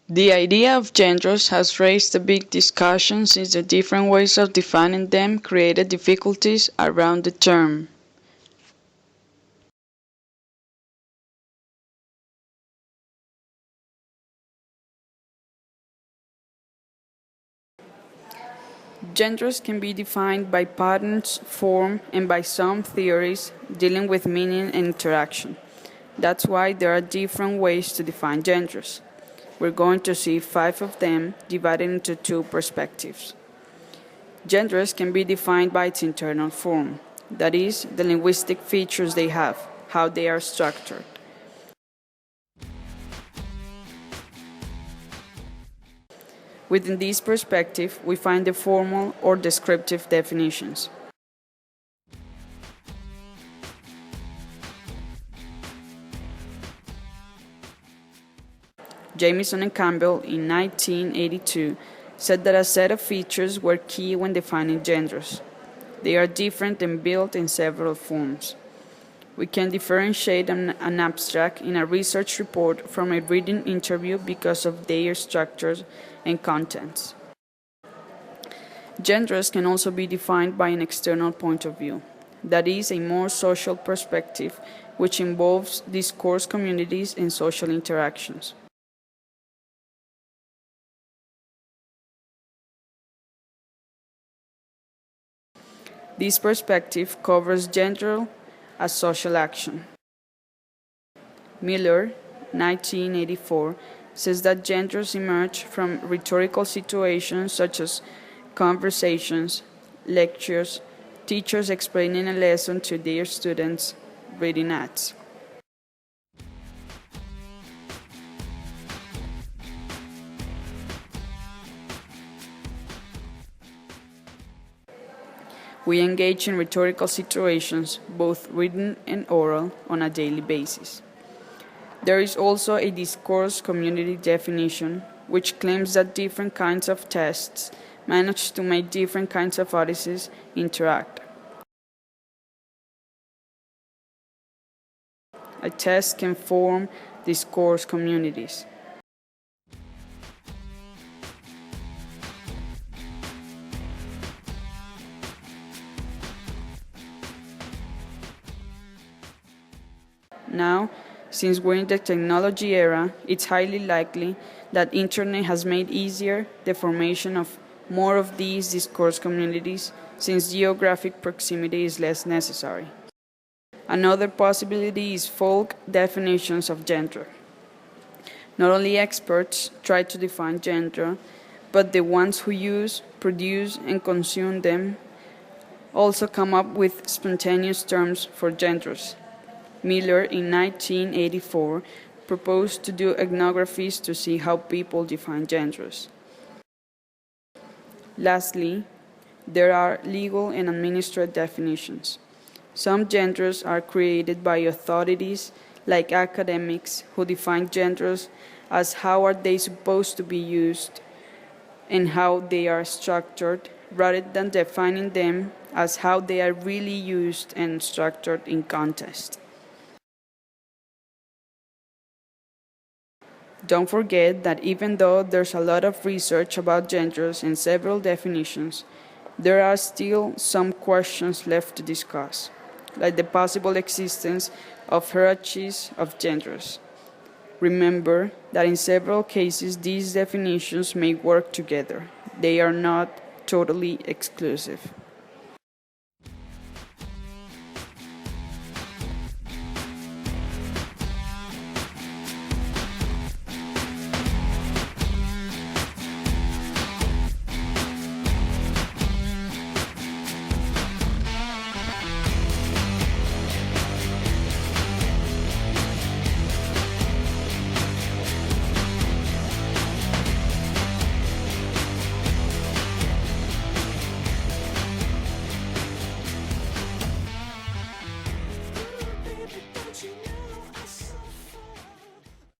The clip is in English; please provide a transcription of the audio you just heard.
The idea of genders has raised a big discussion since the different ways of defining them created difficulties around the term. Genders can be defined by patterns, form, and by some theories dealing with meaning and interaction. That's why there are different ways to define genders. We're going to see 5 of them divided into 2 perspectives. Genders can be defined by its internal form, that is, the linguistic features they have, how they are structured. Within this perspective, we find the formal or descriptive definitions. Jamieson and Campbell in 1982 said that a set of features were key when defining genders. They are different and built in several forms. We can differentiate an abstract in a research report from a written interview because of their structures and contents. Genders can also be defined by an external point of view, that is, a more social perspective, which involves discourse communities and social interactions. This perspective covers gender as social action. Miller, 1984, says that genders emerge from rhetorical situations such as conversations, lectures, teachers explaining a lesson to their students, reading ads. We engage in rhetorical situations, both written and oral, on a daily basis. There is also a discourse community definition, which claims that different kinds of tests manage to make different kinds of audiences interact. A test can form discourse communities. Now, since we're in the technology era, it's highly likely that internet has made easier the formation of more of these discourse communities since geographic proximity is less necessary. Another possibility is folk definitions of gender. Not only experts try to define gender, but the ones who use, produce, and consume them also come up with spontaneous terms for genders. Miller, in 1984, proposed to do ethnographies to see how people define genders. Lastly, there are legal and administrative definitions. Some genders are created by authorities like academics who define genders as how are they supposed to be used and how they are structured rather than defining them as how they are really used and structured in context. Don't forget that even though there's a lot of research about genders and several definitions, there are still some questions left to discuss, like the possible existence of hierarchies of genders. Remember that in several cases these definitions may work together. They are not totally exclusive.